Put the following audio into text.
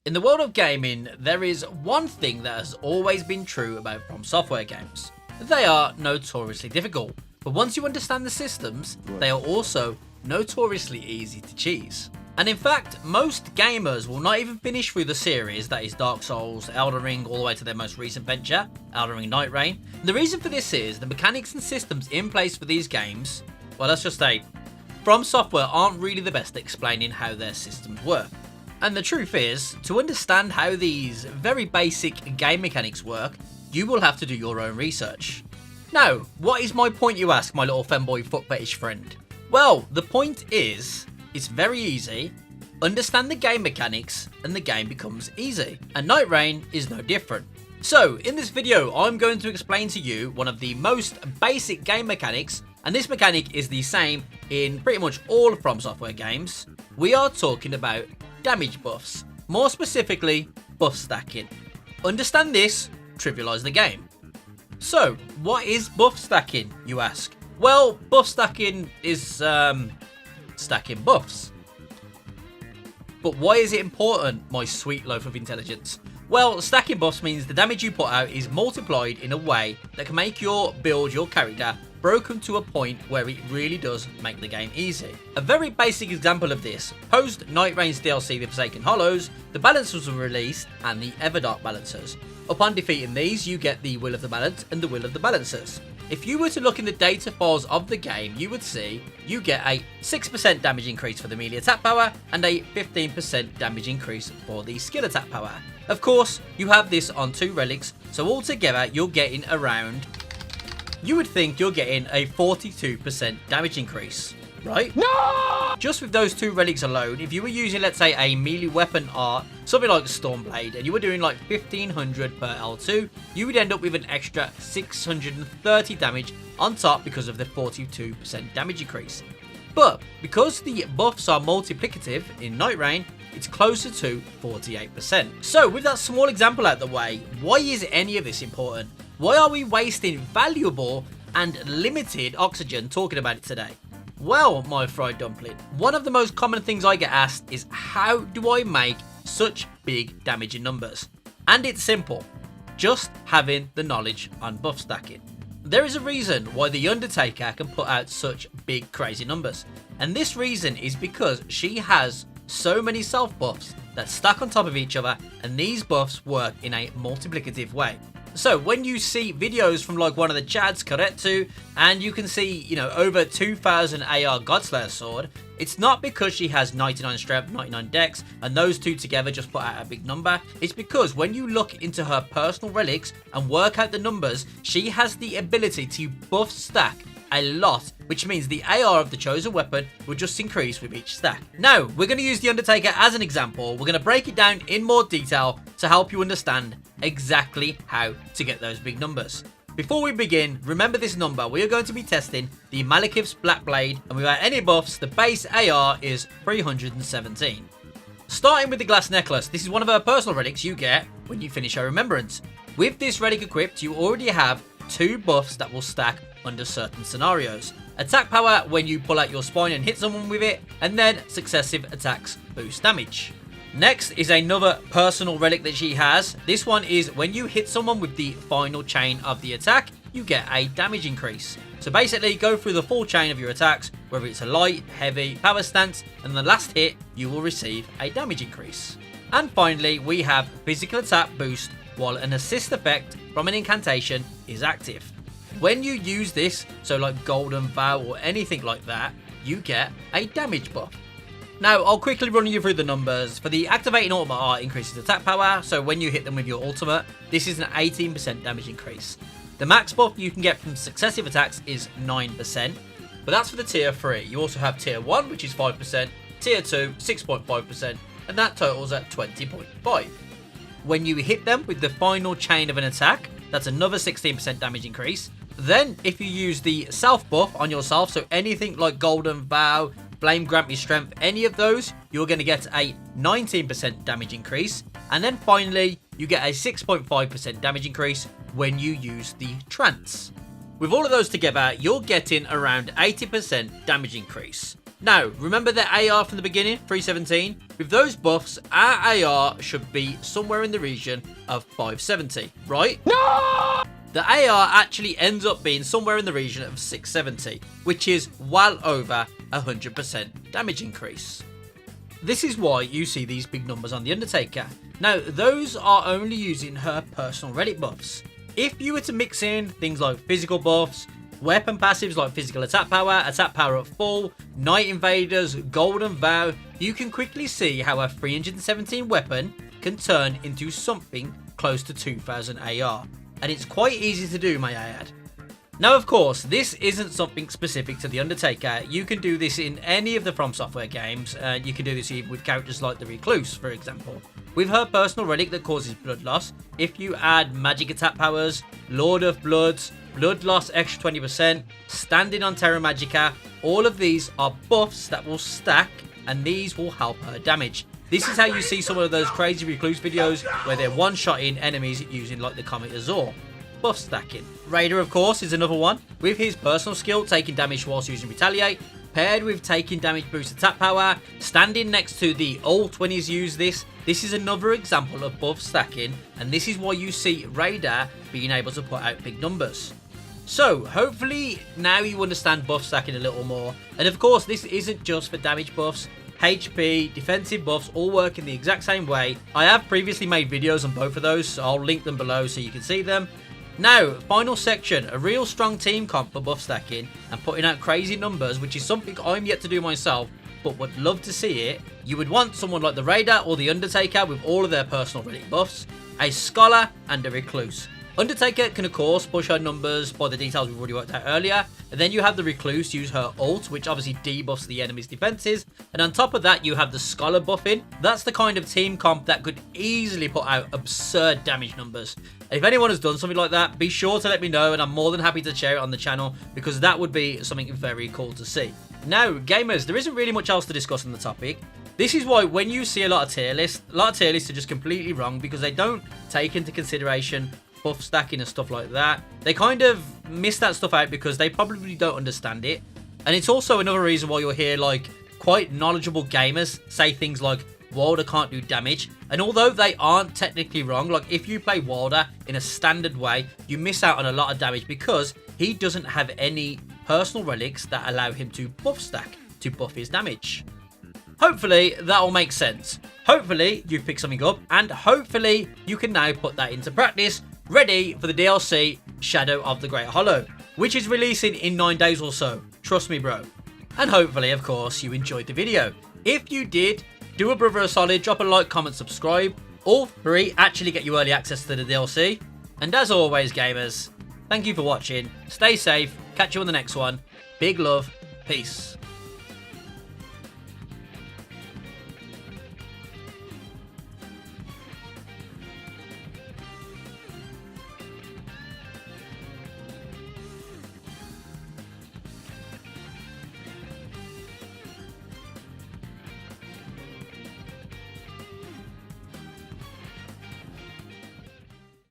In the world of gaming, there is one thing that has always been true about FromSoftware games. They are notoriously difficult, but once you understand the systems, they are also notoriously easy to cheese. And in fact, most gamers will not even finish through the series, that is Dark Souls, Elden Ring, all the way to their most recent venture, Elden Ring Nightreign. The reason for this is the mechanics and systems in place for these games, well, let's just say, FromSoftware aren't really the best at explaining how their systems work. And the truth is, to understand how these very basic game mechanics work, you will have to do your own research. Now, what is my point, you ask, my little femboy foot fetish friend? Well, the point is, it's very easy. Understand the game mechanics and the game becomes easy. And Nightreign is no different. So, in this video, I'm going to explain to you one of the most basic game mechanics, and this mechanic is the same in pretty much all FromSoftware games. We are talking about damage buffs, more specifically buff stacking. Understand this, trivialise the game. So, what is buff stacking, you ask? Well, buff stacking is stacking buffs. But why is it important, my sweet loaf of intelligence? Well, stacking buffs means the damage you put out is multiplied in a way that can make your build, your character, broken to a point where it really does make the game easy. A very basic example of this, post Nightreign's DLC The Forsaken Hollows, the balancers were released and the Everdark balancers. Upon defeating these, you get the Will of the Balance and the Will of the Balancers. If you were to look in the data files of the game, you would see you get a 6% damage increase for the melee attack power and a 15% damage increase for the skill attack power. Of course, you have this on 2 relics, so altogether you're getting around, you would think you're getting a 42% damage increase, right? No! Just with those 2 relics alone, if you were using, let's say, a melee weapon art, something like Stormblade, and you were doing like 1500 per L2, you would end up with an extra 630 damage on top because of the 42% damage increase. But because the buffs are multiplicative in Nightreign, it's closer to 48%. So with that small example out the way, why is any of this important? Why are we wasting valuable and limited oxygen talking about it today? Well, my fried dumpling, one of the most common things I get asked is how do I make such big damage in numbers? And it's simple, just having the knowledge on buff stacking. There is a reason why the Undertaker can put out such big crazy numbers. And this reason is because she has so many self buffs that stack on top of each other, and these buffs work in a multiplicative way. So when you see videos from like one of the Chads, Koretsu, and you can see, you know, over 2000 AR Godslayer sword, it's not because she has 99 strength, 99 dex, and those two together just put out a big number. It's because when you look into her personal relics and work out the numbers, she has the ability to buff stack a lot, which means the AR of the chosen weapon will just increase with each stack. Now, we're going to use the Undertaker as an example. We're going to break it down in more detail to help you understand exactly how to get those big numbers. Before we begin, remember this number. We are going to be testing the Malekith's Black Blade, and without any buffs, the base AR is 317. Starting with the glass necklace, this is one of her personal relics you get when you finish her remembrance. With this relic equipped, you already have 2 buffs that will stack under certain scenarios. Attack power when you pull out your spine and hit someone with it, and then successive attacks boost damage. Next is another personal relic that she has. This one is when you hit someone with the final chain of the attack, you get a damage increase. So basically go through the full chain of your attacks, whether it's a light, heavy, power stance, and the last hit you will receive a damage increase. And finally we have physical attack boost while an assist effect from an incantation is active. When you use this, so like Golden Vow or anything like that, you get a damage buff. Now, I'll quickly run you through the numbers. For the activating ultimate art increases attack power, so when you hit them with your ultimate, this is an 18% damage increase. The max buff you can get from successive attacks is 9%, but that's for the tier 3. You also have tier 1, which is 5%, tier 2, 6.5%, and that totals at 20.5. When you hit them with the final chain of an attack, that's another 16% damage increase. Then, if you use the self buff on yourself, so anything like Golden Vow, Blame Grant Me Strength, any of those, you're going to get a 19% damage increase. And then finally, you get a 6.5% damage increase when you use the Trance. With all of those together, you're getting around 80% damage increase. Now, remember the AR from the beginning, 317? With those buffs, our AR should be somewhere in the region of 570, right? No! The AR actually ends up being somewhere in the region of 670, which is well over 100% damage increase. This is why you see these big numbers on the Undertaker. Now, those are only using her personal relic buffs. If you were to mix in things like physical buffs, weapon passives like physical attack power at full, Night Invaders, Golden Vow, you can quickly see how a 317 weapon can turn into something close to 2000 AR. And it's quite easy to do, may I add. Now, of course, this isn't something specific to the Undertaker. You can do this in any of the FromSoftware games. You can do this even with characters like the Recluse, for example. With her personal relic that causes blood loss, if you add magic attack powers, Lord of Bloods, blood loss extra 20%, standing on Terra Magica, all of these are buffs that will stack, and these will help her damage. This is how you see some of those crazy Recluse videos where they're one-shotting enemies using like the Comet Azor. Buff stacking. Raider, of course, is another one, with his personal skill taking damage whilst using Retaliate, paired with taking damage boost attack power, standing next to the ult when he's used this. This is another example of buff stacking, and this is why you see Raider being able to put out big numbers. So, hopefully now you understand buff stacking a little more, and of course this isn't just for damage buffs. HP, defensive buffs all work in the exact same way. I have previously made videos on both of those, so I'll link them below so you can see them. Now, final section, a real strong team comp for buff stacking and putting out crazy numbers, which is something I'm yet to do myself, but would love to see it. You would want someone like the Raider or the Undertaker with all of their personal relic buffs, a Scholar and a Recluse. Undertaker can of course push her numbers by the details we've already worked out earlier, and then you have the Recluse use her ult, which obviously debuffs the enemy's defenses, and on top of that you have the Scholar buffing. That's the kind of team comp that could easily put out absurd damage numbers. If anyone has done something like that, be sure to let me know, and I'm more than happy to share it on the channel, because that would be something very cool to see. Now, gamers, there isn't really much else to discuss on the topic. This is why when you see a lot of tier lists are just completely wrong, because they don't take into consideration buff stacking and stuff like that. They kind of miss that stuff out because they probably don't understand it. And it's also another reason why you'll hear like quite knowledgeable gamers say things like Wilder can't do damage, and although they aren't technically wrong, like if you play Wilder in a standard way, you miss out on a lot of damage because he doesn't have any personal relics that allow him to buff stack to buff his damage. Hopefully that will make sense. Hopefully you've picked something up, and hopefully you can now put that into practice, ready for the DLC Shadow of the Great Hollow, which is releasing in 9 days or so. Trust me, bro. And hopefully, of course, you enjoyed the video. If you did, do a brother a solid, drop a like, comment, subscribe. All 3 actually get you early access to the DLC. And as always, gamers, thank you for watching. Stay safe. Catch you on the next one. Big love. Peace.